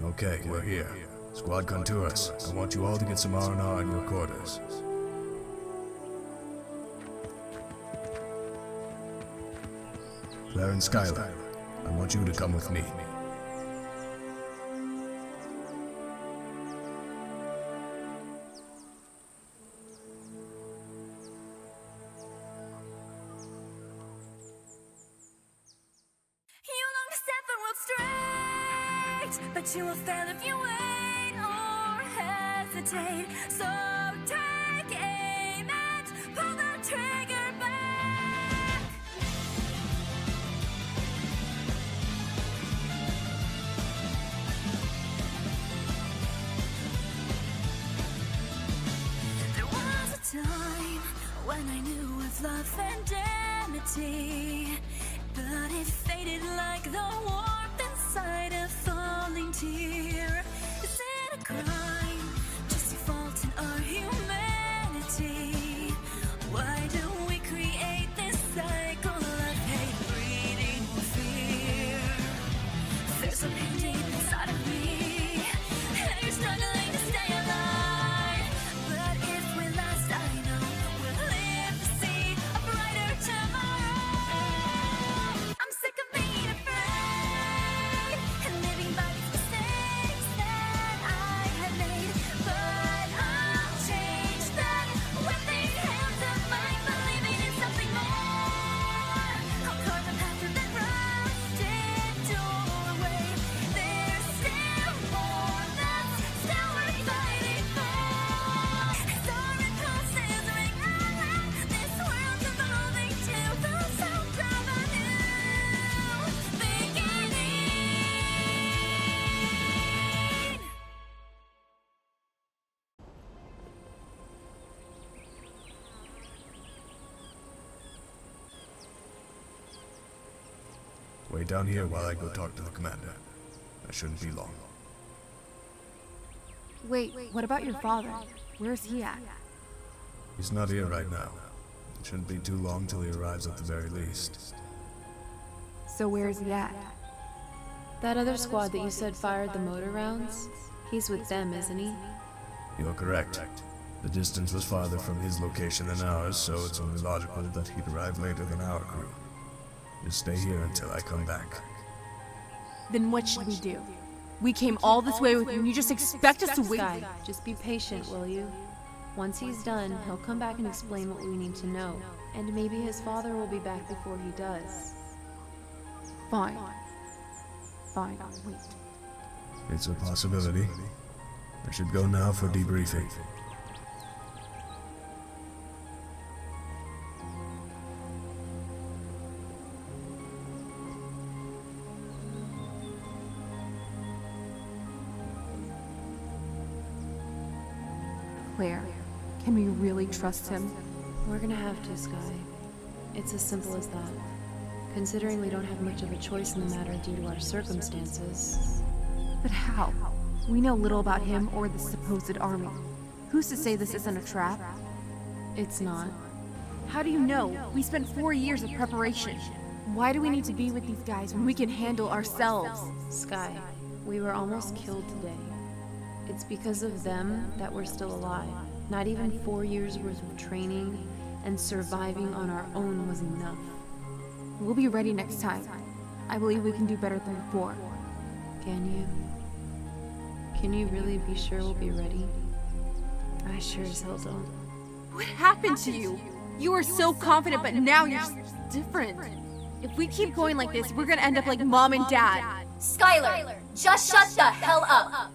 Okay, we're here. Squad, come to us. I want you all to get some R&R in your quarters. Claire and Skyler, I want you to come with me. But you will fail if you wait or hesitate. So take aim and pull the trigger back. There was a time when I knew of love and amity, but it faded like the warmth inside a falling tear. Is it a crime just to fault in our humanity? Why do we create this cycle of hate, breeding fear? There's a pain deep inside of me, and you're struggling to stay alive. But if we last, I know we'll live to see a brighter tomorrow. I'm sick of being afraid and living by these mistakes that I have made. But I'll change that with these hands of mine, believing in something more. I'll carve a path through that rusted doorway. There's still more that's still worth fighting for. As our impulses ring out, this world's evolving to the sound of a new beginning. Wait down here while I go talk to the commander. I shouldn't be long. Wait, what about your father? Where is he at? He's not here right now. It shouldn't be too long till he arrives at the very least. So where is he at? That other squad that you said fired the motor rounds? He's with them, isn't he? You're correct. The distance was farther from his location than ours, so it's only logical that he'd arrive later than our crew. Just stay here until I come back. Then what should we do? We came all this way with you and you just expect us to wait? Sky, just be patient, will you? Once he's done, he'll come back and explain what we need to know. And maybe his father will be back before he does. Fine. Fine, I'll wait. It's a possibility. I should go now for debriefing. Claire, can we really trust him? We're gonna have to, Sky. It's as simple as that. Considering we don't have much of a choice in the matter due to our circumstances. But how? We know little about him or the supposed army. Who's to say this isn't a trap? It's not. How do you know? We spent 4 years of preparation. Why do we need to be with these guys when we can handle ourselves? Sky, we were almost killed today. It's because of them that we're still alive. Not even 4 years worth of training and surviving on our own was enough. We'll be ready next time. I believe we can do better than before. Can you? Can you really be sure we'll be ready? I sure as hell don't. What happened to you? You were so confident, but now you're just different. If we keep going like this, we're gonna end up like Mom and Dad. Skyler, just shut the hell up.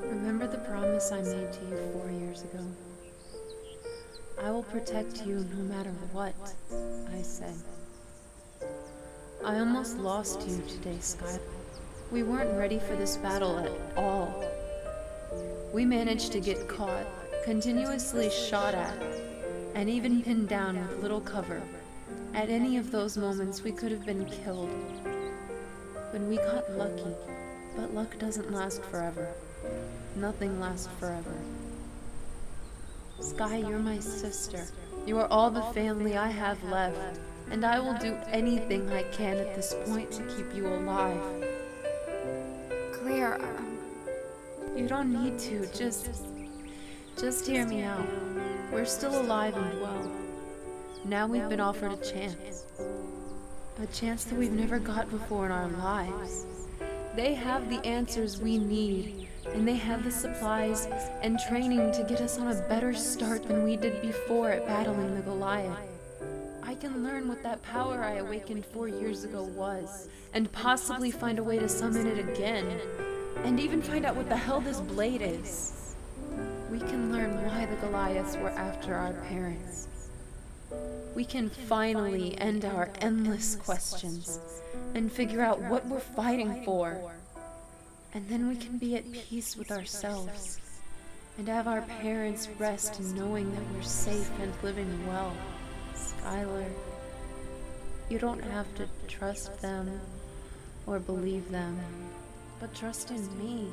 Remember the promise I made to you 4 years ago? I will protect you no matter what, I said. I almost lost you today, Sky. We weren't ready for this battle at all. We managed to get caught, continuously shot at, and even pinned down with little cover. At any of those moments, we could have been killed. When we got lucky, But luck doesn't last forever. Nothing lasts forever. Sky, you're my sister. You are all the family I have left, and I will do anything I can at this point to keep you alive. Claire, You don't need to, just hear me out. We're still alive and well. Now we've been offered a chance. A chance that we've never got before in our lives. They have the answers we need, and they have the supplies and training to get us on a better start than we did before at battling the Goliath. I can learn what that power I awakened 4 years ago was, and possibly find a way to summon it again, and even find out what the hell this blade is. We can learn why the Goliaths were after our parents. We can finally end our endless questions and figure out what we're fighting for. And then we can be at peace with ourselves and have our parents rest knowing that we're safe and living well. Skyler, you don't have to trust them or believe them, but trust in me.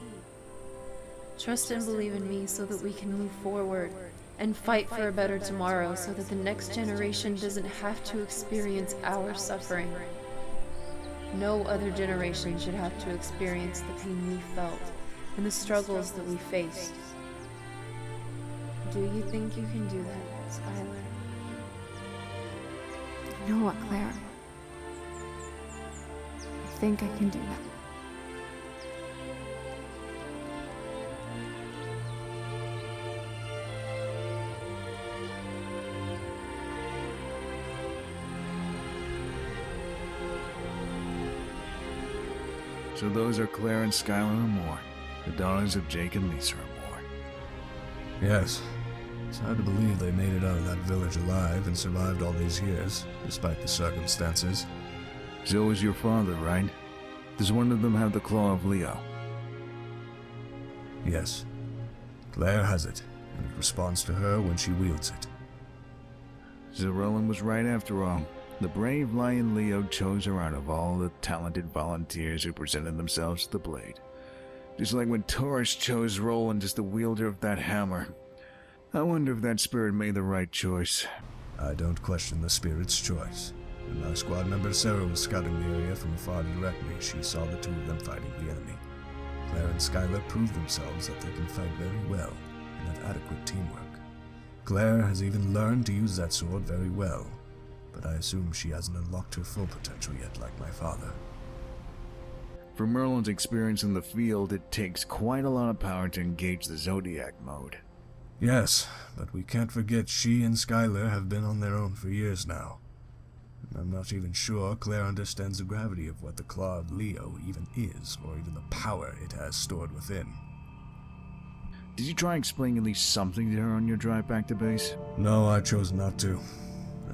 Trust and believe in me so that we can move forward and fight for a better tomorrow so that the next generation doesn't have to experience our suffering. No other generation should have to experience the pain we felt and the struggles that we faced. Do you think you can do that, Skyler? you know what, Claire? I think I can do that. So those are Claire and Skyler Moore, the daughters of Jake and Lisa Moore. Yes. It's hard to believe they made it out of that village alive and survived all these years, despite the circumstances. So was your father, right? Does one of them have the claw of Leo? Yes. Claire has it, and it responds to her when she wields it. So Roland was right after all. The brave lion Leo chose her out of all the talented volunteers who presented themselves to the blade. Just like when Taurus chose Roland as the wielder of that hammer. I wonder if that spirit made the right choice. I don't question the spirit's choice. When my squad member Sarah was scouting the area from afar to direct me, she saw the two of them fighting the enemy. Claire and Skyler proved themselves that they can fight very well and have adequate teamwork. Claire has even learned to use that sword very well, but I assume she hasn't unlocked her full potential yet like my father. From Merlin's experience in the field, it takes quite a lot of power to engage the Zodiac mode. Yes, but we can't forget she and Skyler have been on their own for years now. And I'm not even sure Claire understands the gravity of what the Claw of Leo even is, or even the power it has stored within. Did you try explaining at least something to her on your drive back to base? No, I chose not to.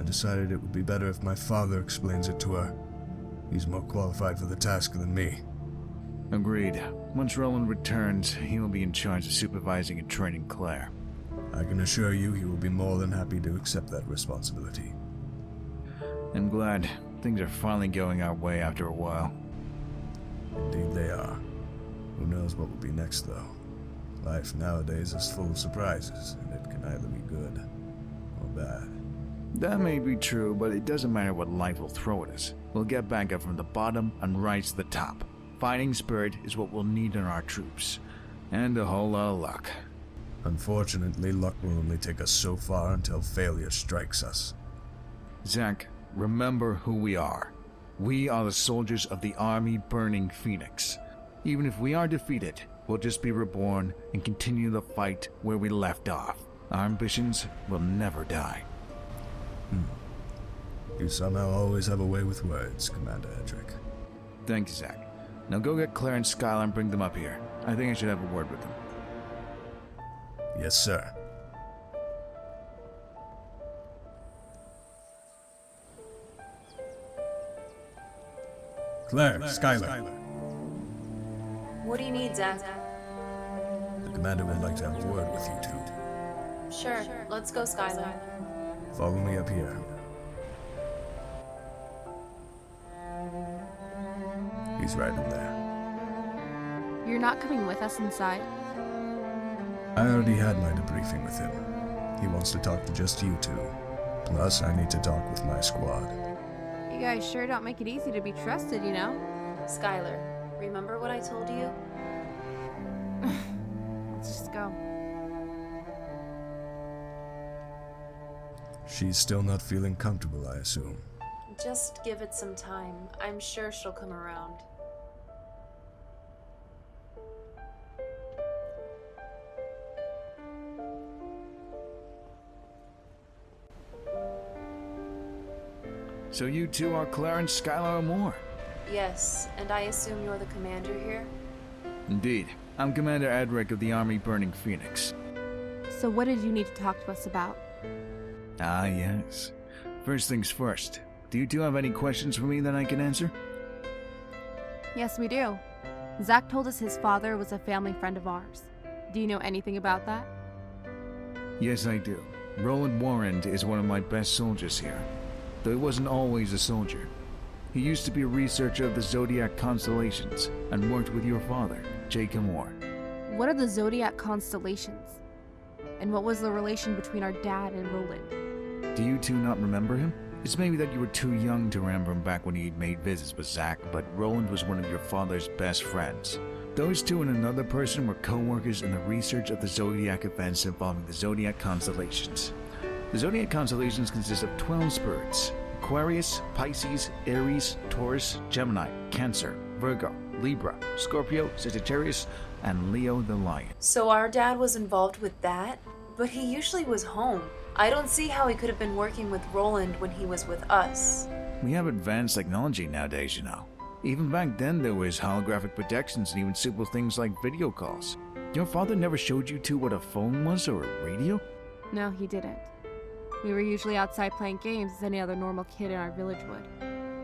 I decided it would be better if my father explains it to her. He's more qualified for the task than me. Agreed. Once Roland returns, he will be in charge of supervising and training Claire. I can assure you he will be more than happy to accept that responsibility. I'm glad. Things are finally going our way after a while. Indeed they are. Who knows what will be next, though? Life nowadays is full of surprises, and it can either be good or bad. That may be true, but it doesn't matter what life will throw at us. We'll get back up from the bottom and rise to the top. Fighting spirit is what we'll need in our troops. And a whole lot of luck. Unfortunately, luck will only take us so far until failure strikes us. Zack, remember who we are. We are the soldiers of the army burning Phoenix. Even if we are defeated, we'll just be reborn and continue the fight where we left off. Our ambitions will never die. You somehow always have a way with words, Commander Eddrick. Thank you, Zack. Now go get Claire and Skyler and bring them up here. I think I should have a word with them. Yes, sir. Claire, Skyler. What do you need, Zack? The commander would like to have a word with you two. Sure, let's go, Skyler. Follow me up here. He's right in there. You're not coming with us inside? I already had my debriefing with him. He wants to talk to just you two. Plus, I need to talk with my squad. You guys sure don't make it easy to be trusted, you know? Skyler, remember what I told you? Let's just go. She's still not feeling comfortable, I assume. Just give it some time. I'm sure she'll come around. So you two are Clarence, Skyler, and more? Yes, and I assume you're the commander here? Indeed. I'm Commander Eddrick of the Army Burning Phoenix. So what did you need to talk to us about? Ah, yes. First things first. Do you two have any questions for me that I can answer? Yes, we do. Zack told us his father was a family friend of ours. Do you know anything about that? Yes, I do. Roland Warren is one of my best soldiers here, though he wasn't always a soldier. He used to be a researcher of the Zodiac constellations and worked with your father, Jacob Moore. What are the Zodiac constellations? And what was the relation between our dad and Roland? Do you two not remember him? It's maybe that you were too young to remember him back when he made visits with Zack, but Roland was one of your father's best friends. Those two and another person were co-workers in the research of the Zodiac events involving the Zodiac constellations. The Zodiac constellations consist of 12 spirits: Aquarius, Pisces, Aries, Taurus, Gemini, Cancer, Virgo, Libra, Scorpio, Sagittarius, and Leo the Lion. So our dad was involved with that? But he usually was home. I don't see how he could have been working with Roland when he was with us. We have advanced technology nowadays, you know. Even back then there was holographic projections and even simple things like video calls. Your father never showed you two what a phone was or a radio? No, he didn't. We were usually outside playing games as any other normal kid in our village would.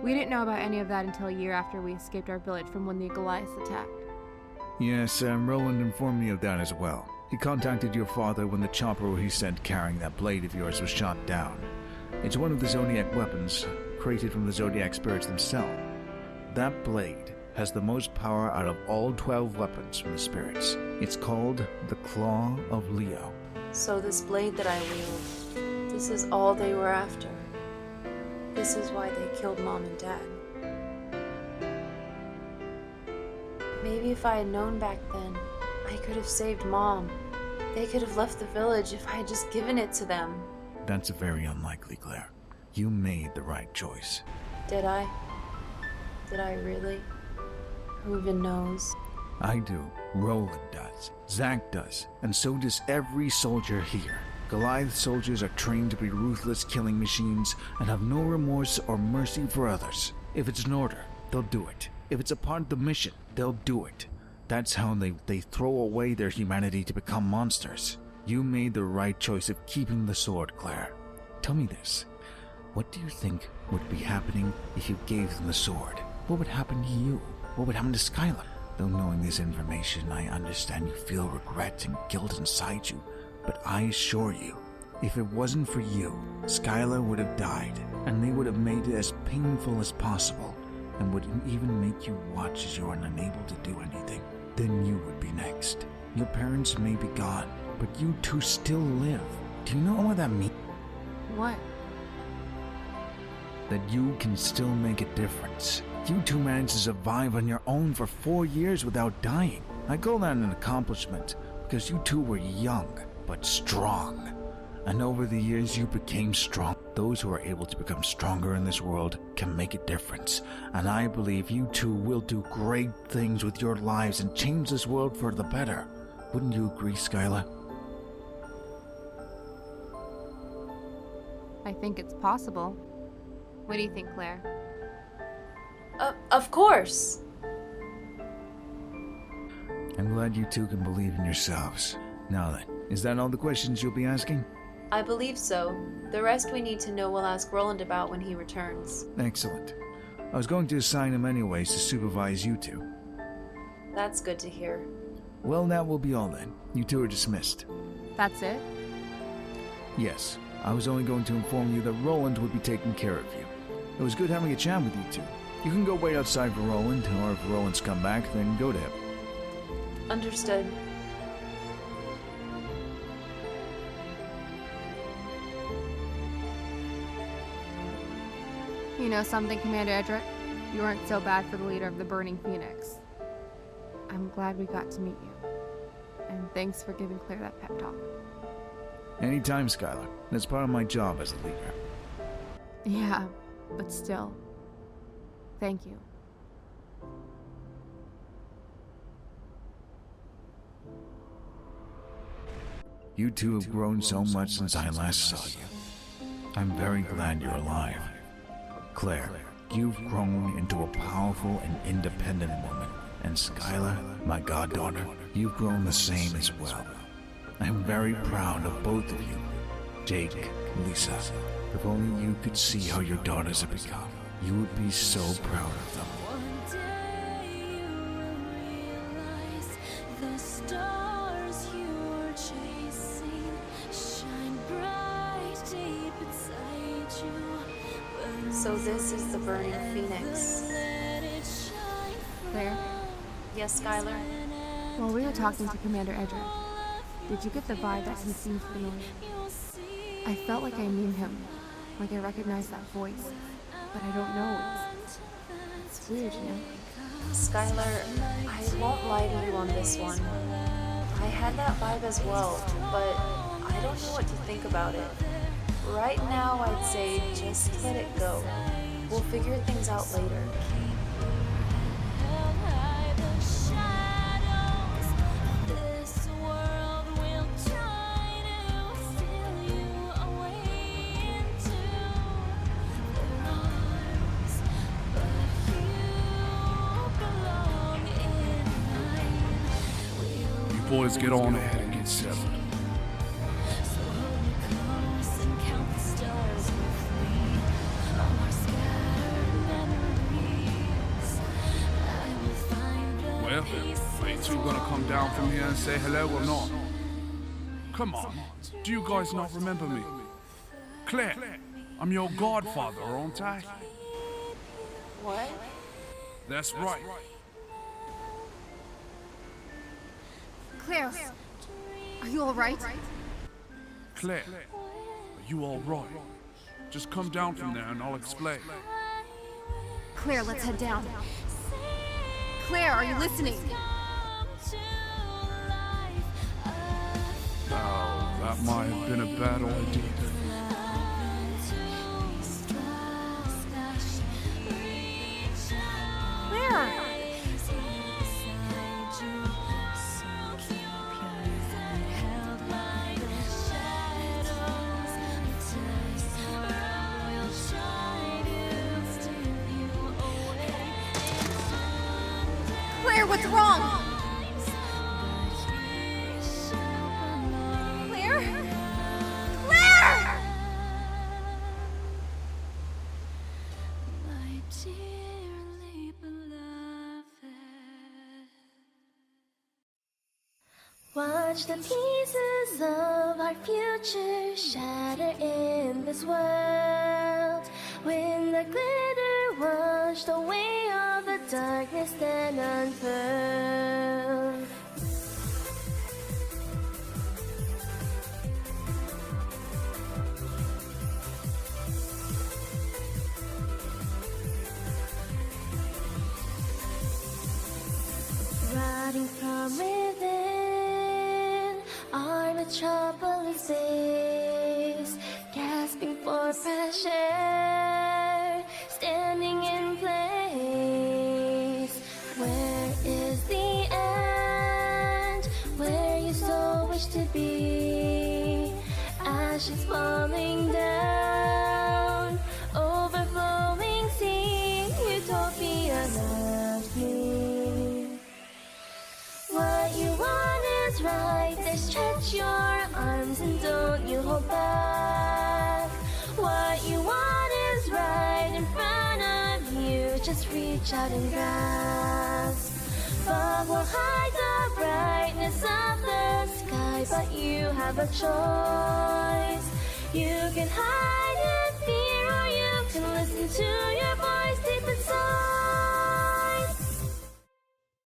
We didn't know about any of that until a year after we escaped our village from when the Goliaths attacked. Yes, Roland informed me of that as well. He contacted your father when the chopper he sent carrying that blade of yours was shot down. It's one of the Zodiac weapons, created from the Zodiac spirits themselves. That blade has the most power out of all 12 weapons from the spirits. It's called the Claw of Leo. So this blade that I wield, this is all they were after. This is why they killed Mom and Dad. Maybe if I had known back then, I could have saved Mom. They could have left the village if I had just given it to them. That's very unlikely, Claire. You made the right choice. Did I? Did I really? Who even knows? I do. Roland does. Zack does. And so does every soldier here. Goliath soldiers are trained to be ruthless killing machines and have no remorse or mercy for others. If it's an order, they'll do it. If it's a part of the mission, they'll do it. That's how they throw away their humanity to become monsters. You made the right choice of keeping the sword, Claire. Tell me this. What do you think would be happening if you gave them the sword? What would happen to you? What would happen to Skyler? Though knowing this information, I understand you feel regret and guilt inside you. But I assure you, if it wasn't for you, Skyler would have died, and they would have made it as painful as possible, and would even make you watch as you are unable to do anything. Then you would be next. Your parents may be gone, but you two still live. Do you know what that means? What? That you can still make a difference. You two managed to survive on your own for 4 years without dying. I call that an accomplishment, because you two were young, but strong. And over the years you became strong. Those who are able to become stronger in this world can make a difference. And I believe you two will do great things with your lives and change this world for the better. Wouldn't you agree, Skyler? I think it's possible. What do you think, Claire? Of course. I'm glad you two can believe in yourselves. Now then, is that all the questions you'll be asking? I believe so. The rest we need to know we'll ask Roland about when he returns. Excellent. I was going to assign him anyways to supervise you two. That's good to hear. Well, that will be all then. You two are dismissed. That's it? Yes, I was only going to inform you that Roland would be taking care of you. It was good having a chat with you two. You can go wait outside for Roland, or if Roland's come back, then go to him. Understood. You know something, Commander Eddrick? You weren't so bad for the leader of the Burning Phoenix. I'm glad we got to meet you. And thanks for giving Claire that pep talk. Anytime, Skyler. That's part of my job as a leader. Yeah, but still. Thank you. You two have grown so much since I last saw you. I'm very glad you're alive. Claire, you've grown into a powerful and independent woman. And Skyler, my goddaughter, you've grown the same as well. I'm very proud of both of you. Jake, Lisa, if only you could see how your daughters have become, you would be so proud of them. One day you will realize the stars you were chasing shine bright deep inside you. So this is the Burning Phoenix. Let it shine. Claire, Yes, Skyler? while we were talking to Commander Eddrick, did you get the vibe that he seemed familiar? I felt like I knew him, like I recognized that voice, but I don't know. It's weird, you know? Skyler, I won't lie to you on this one. I had that vibe as well, but I don't know what to think about it. Right now, I'd say just let it go. We'll figure things out later. Held high the shadows. This world will try to steal you away into their arms, but you belong in mine. You boys get on ahead and get settled. So hold me close and count the stars with me. All our scattered memories. I will find the Well, are you two gonna come down from here and say hello or not? Come on, do you guys not remember me? Claire, I'm your godfather, aren't I? What? That's right. Claire, are you alright? Claire, are you all right? Just come down from there and I'll explain. Claire, let's head down. Claire, are you listening? Oh, that might have been a bad idea. Claire! Claire, what's wrong? Claire? Claire! My dearly beloved. Watch the pieces of our future shatter in this world. When the glitter washed away all the darkness then unfurled. Rotting from within our metropolis base, gasping for fresh air, standing in place. Where is the end? Where you so wish to be? Ashes falling down, overflowing sea, utopia loves me. What you want is right, there stretch your arms and don't you hold back. What you want is right in front of you, just reach out and grasp. Fog will hide the brightness of the sky, but you have a choice. You can hide